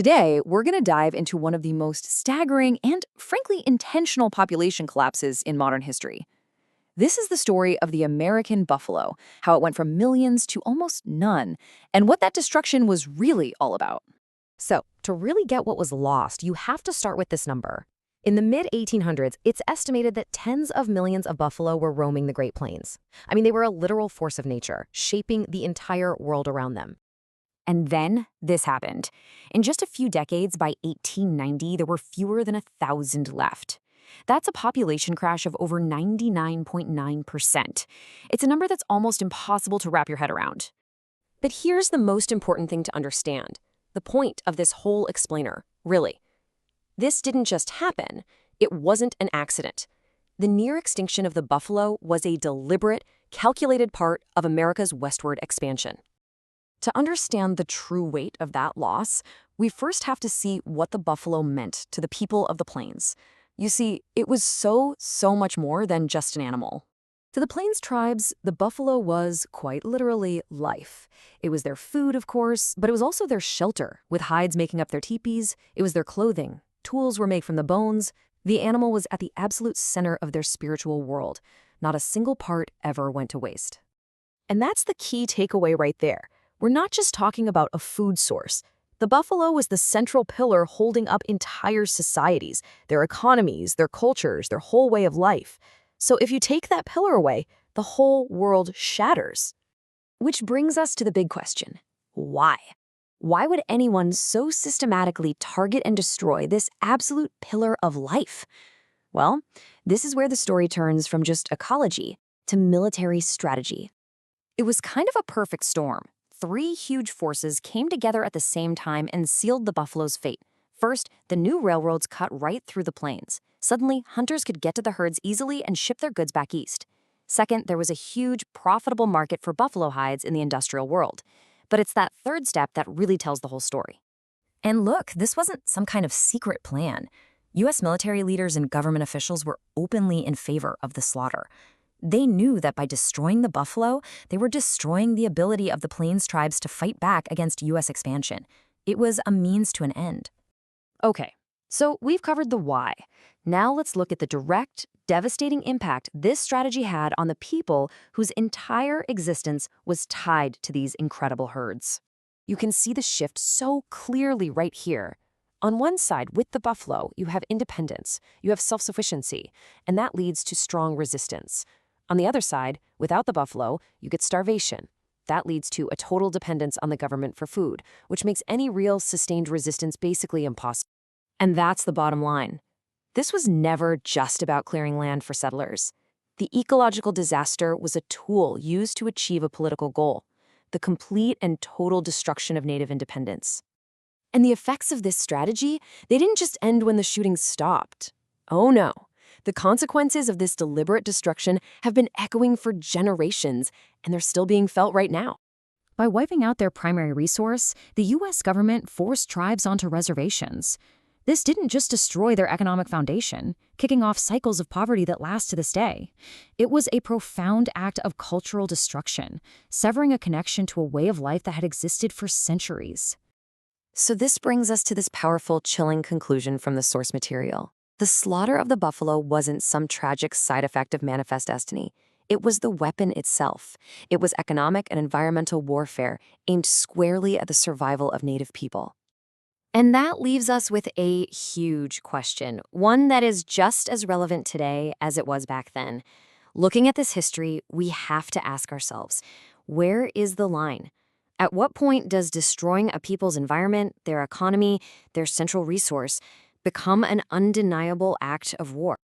Today, we're going to dive into one of the most staggering and, frankly, intentional population collapses in modern history. This is the story of the American buffalo, how it went from millions to almost none, and what that destruction was really all about. So, to really get what was lost, you have to start with this number. In the mid-1800s, it's estimated that tens of millions of buffalo were roaming the Great Plains. I mean, they were a literal force of nature, shaping the entire world around them. And then this happened. In just a few decades, by 1890, there were fewer than 1,000 left. That's a population crash of over 99.9%. It's a number that's almost impossible to wrap your head around. But here's the most important thing to understand. The point of this whole explainer, really. This didn't just happen. It wasn't an accident. The near extinction of the buffalo was a deliberate, calculated part of America's westward expansion. To understand the true weight of that loss, we first have to see what the buffalo meant to the people of the plains. You see, it was so much more than just an animal. To the Plains tribes, the buffalo was, quite literally, life. It was their food, of course, but it was also their shelter, with hides making up their teepees. It was their clothing. Tools were made from the bones. The animal was at the absolute center of their spiritual world. Not a single part ever went to waste. And that's the key takeaway right there. We're not just talking about a food source. The buffalo was the central pillar holding up entire societies, their economies, their cultures, their whole way of life. So if you take that pillar away, the whole world shatters. Which brings us to the big question. Why? Why would anyone so systematically target and destroy this absolute pillar of life? Well, this is where the story turns from just ecology to military strategy. It was kind of a perfect storm. Three huge forces came together at the same time and sealed the buffalo's fate. First, the new railroads cut right through the plains. Suddenly, hunters could get to the herds easily and ship their goods back east. Second, there was a huge, profitable market for buffalo hides in the industrial world. But it's that third step that really tells the whole story. And look, this wasn't some kind of secret plan. U.S. military leaders and government officials were openly in favor of the slaughter. They knew that by destroying the buffalo, they were destroying the ability of the Plains tribes to fight back against U.S. expansion. It was a means to an end. Okay, so we've covered the why. Now let's look at the direct, devastating impact this strategy had on the people whose entire existence was tied to these incredible herds. You can see the shift so clearly right here. On one side, with the buffalo, you have independence, you have self-sufficiency, and that leads to strong resistance. On the other side, without the buffalo, you get starvation. That leads to a total dependence on the government for food, which makes any real sustained resistance basically impossible. And that's the bottom line. This was never just about clearing land for settlers. The ecological disaster was a tool used to achieve a political goal, the complete and total destruction of native independence. And the effects of this strategy, they didn't just end when the shooting stopped. Oh no. The consequences of this deliberate destruction have been echoing for generations, and they're still being felt right now. By wiping out their primary resource, the U.S. government forced tribes onto reservations. This didn't just destroy their economic foundation, kicking off cycles of poverty that last to this day. It was a profound act of cultural destruction, severing a connection to a way of life that had existed for centuries. So this brings us to this powerful, chilling conclusion from the source material. The slaughter of the buffalo wasn't some tragic side effect of manifest destiny. It was the weapon itself. It was economic and environmental warfare aimed squarely at the survival of native people. And that leaves us with a huge question, one that is just as relevant today as it was back then. Looking at this history, we have to ask ourselves, where is the line? At what point does destroying a people's environment, their economy, their central resource, become an undeniable act of war?